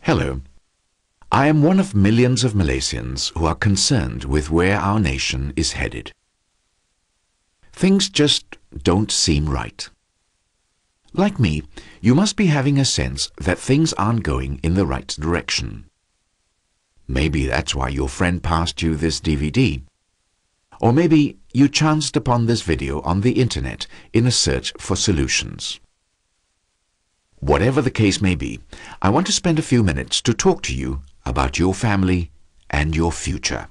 Hello. I am one of millions of Malaysians who are concerned with where our nation is headed. Things just don't seem right. Like me, you must be having a sense that things aren't going in the right direction. Maybe that's why your friend passed you this DVD. Or maybe you chanced upon this video on the internet in a search for solutions. Whatever the case may be, I want to spend a few minutes to talk to you about your family and your future.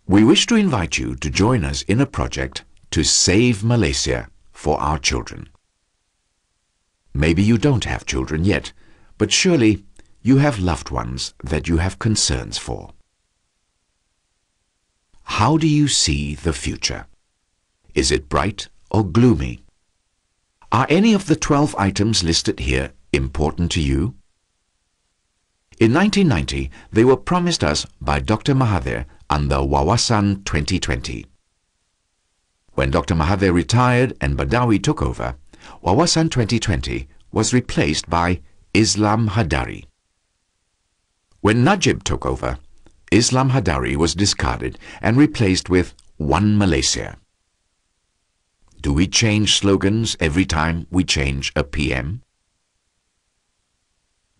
We wish to invite you to join us in a project to save Malaysia for our children. Maybe you don't have children yet, but surely you have loved ones that you have concerns for. How do you see the future? Is it bright or gloomy? Are any of the 12 items listed here important to you? In 1990, they were promised us by Dr. Mahathir under Wawasan 2020. When Dr. Mahathir retired and Badawi took over, Wawasan 2020 was replaced by Islam Hadari. When Najib took over, Islam Hadari was discarded and replaced with One Malaysia. Do we change slogans every time we change a PM?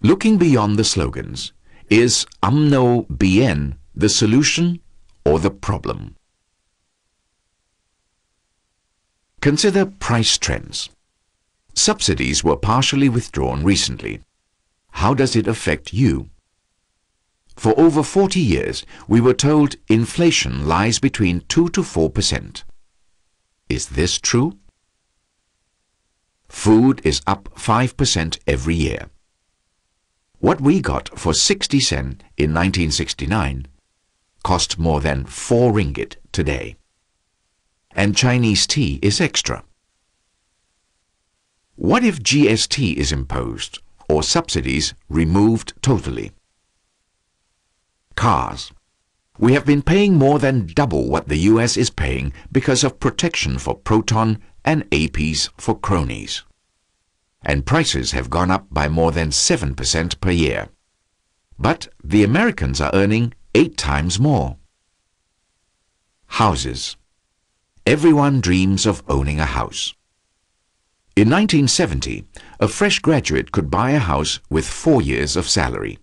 Looking beyond the slogans, is UMNO BN the solution or the problem? Consider price trends. Subsidies were partially withdrawn recently. How does it affect you? For over 40 years, we were told inflation lies between 2 to 4%. Is this true? Food is up 5% every year. What we got for 60 sen in 1969 cost more than 4 ringgit today. And Chinese tea is extra. What if GST is imposed or subsidies removed totally? Cars. We have been paying more than double what the US is paying because of protection for Proton and APs for cronies. And prices have gone up by more than 7% per year. But the Americans are earning 8 times more. Houses. Everyone dreams of owning a house. In 1970, a fresh graduate could buy a house with 4 years of salary.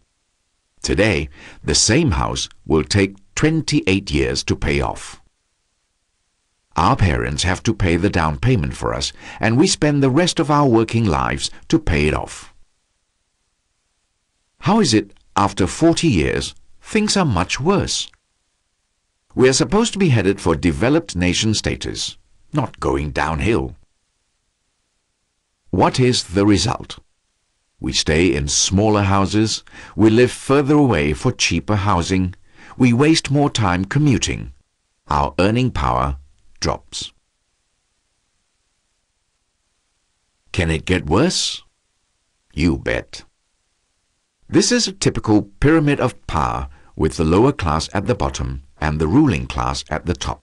Today, the same house will take 28 years to pay off. Our parents have to pay the down payment for us, and we spend the rest of our working lives to pay it off. How is it, after 40 years, things are much worse? We are supposed to be headed for developed nation status, not going downhill. What is the result? We stay in smaller houses, we live further away for cheaper housing, we waste more time commuting. Our earning power drops. Can it get worse? You bet. This is a typical pyramid of power with the lower class at the bottom and the ruling class at the top.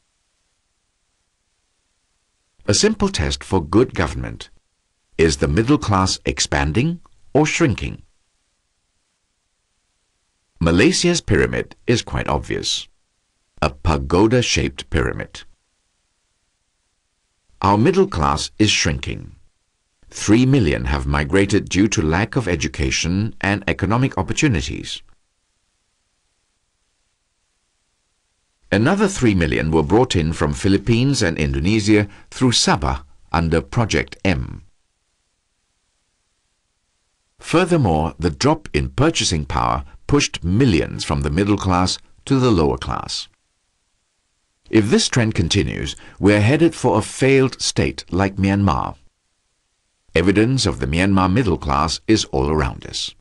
A simple test for good government. Is the middle class expanding or shrinking? Malaysia's pyramid is quite obvious. A pagoda-shaped pyramid. Our middle class is shrinking. 3 million have migrated due to lack of education and economic opportunities. Another 3 million were brought in from Philippines and Indonesia through Sabah under Project M. Furthermore, the drop in purchasing power pushed millions from the middle class to the lower class. If this trend continues, we are headed for a failed state like Myanmar. Evidence of the Myanmar middle class is all around us.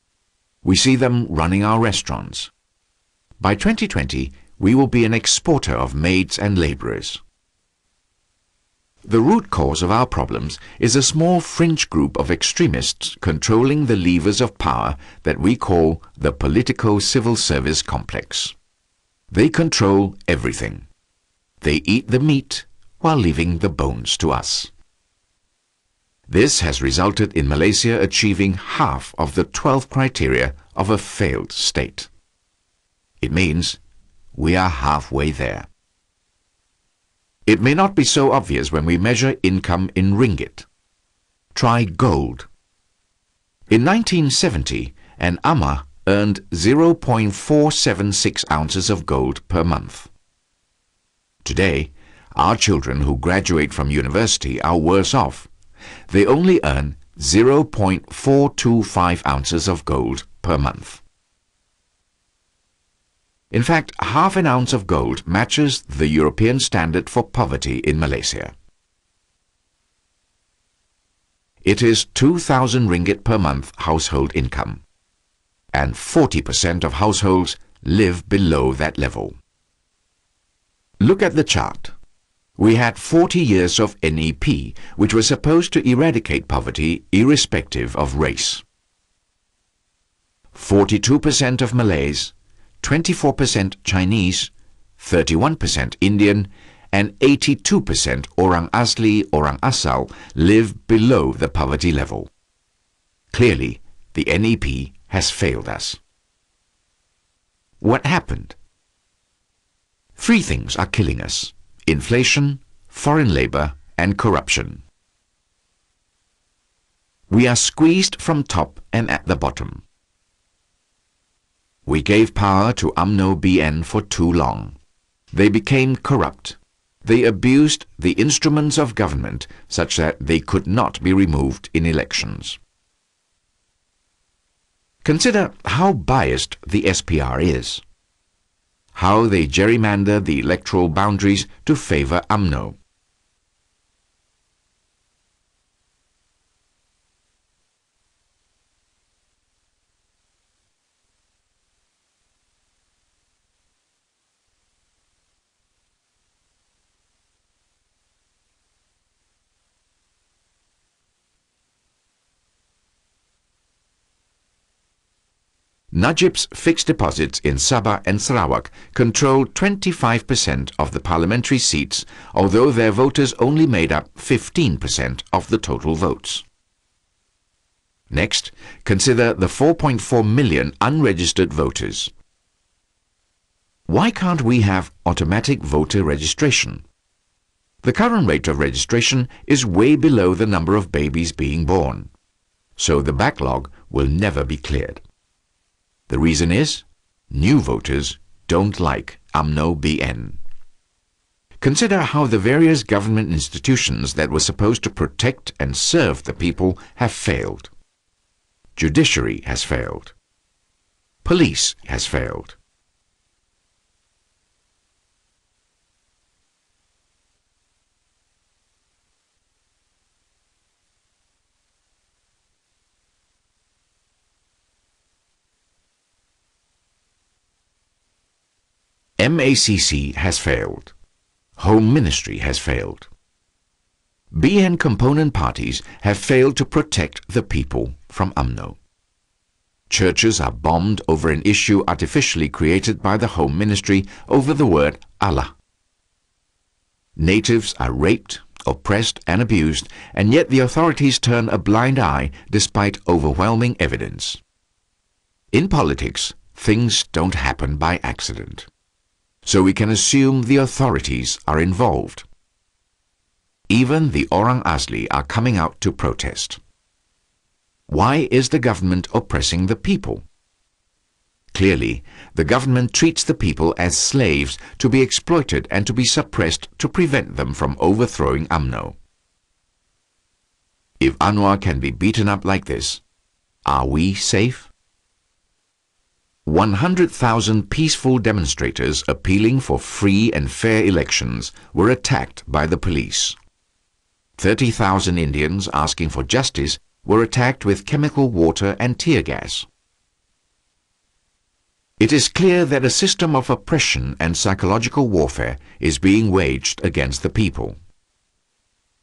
We see them running our restaurants. By 2020, we will be an exporter of maids and labourers. The root cause of our problems is a small fringe group of extremists controlling the levers of power that we call the politico-civil service complex. They control everything. They eat the meat while leaving the bones to us. This has resulted in Malaysia achieving half of the 12 criteria of a failed state. It means we are halfway there. It may not be so obvious when we measure income in ringgit. Try gold. In 1970, an amma earned 0.476 ounces of gold per month. Today, our children who graduate from university are worse off. They only earn 0.425 ounces of gold per month. In fact, half an ounce of gold matches the European standard for poverty in Malaysia. It is 2,000 ringgit per month household income, and 40% of households live below that level. Look at the chart. We had 40 years of NEP, which was supposed to eradicate poverty irrespective of race. 42% of Malays, 24% Chinese, 31% Indian, and 82% Orang Asli, Orang Asal live below the poverty level. Clearly, the NEP has failed us. What happened? Three things are killing us: inflation, foreign labor, and corruption. We are squeezed from top and at the bottom. We gave power to UMNO BN for too long. They became corrupt. They abused the instruments of government such that they could not be removed in elections. Consider how biased the SPR is. How they gerrymander the electoral boundaries to favor UMNO. Najib's fixed deposits in Sabah and Sarawak control 25% of the parliamentary seats, although their voters only made up 15% of the total votes. Next, consider the 4.4 million unregistered voters. Why can't we have automatic voter registration? The current rate of registration is way below the number of babies being born, so the backlog will never be cleared. The reason is, new voters don't like UMNO BN. Consider how the various government institutions that were supposed to protect and serve the people have failed. Judiciary has failed. Police has failed. MACC has failed. Home Ministry has failed. BN component parties have failed to protect the people from UMNO. Churches are bombed over an issue artificially created by the Home Ministry over the word Allah. Natives are raped, oppressed and abused, and yet the authorities turn a blind eye despite overwhelming evidence. In politics, things don't happen by accident, so we can assume the authorities are involved. Even the Orang Asli are coming out to protest. Why is the government oppressing the people? Clearly, the government treats the people as slaves to be exploited and to be suppressed to prevent them from overthrowing UMNO. If Anwar can be beaten up like this, are we safe? 100,000 peaceful demonstrators appealing for free and fair elections were attacked by the police. 30,000 Indians asking for justice were attacked with chemical water and tear gas. It is clear that a system of oppression and psychological warfare is being waged against the people.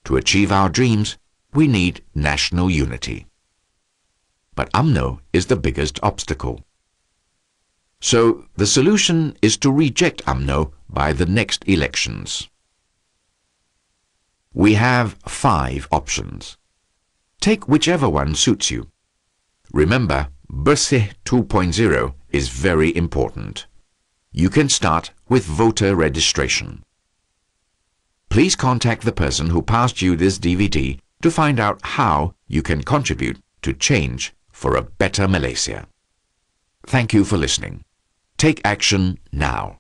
To achieve our dreams, we need national unity. But UMNO is the biggest obstacle. So the solution is to reject UMNO by the next elections. We have 5 options. Take whichever one suits you. Remember, Bersih 2.0 is very important. You can start with voter registration. Please contact the person who passed you this DVD to find out how you can contribute to change for a better Malaysia. Thank you for listening. Take action now.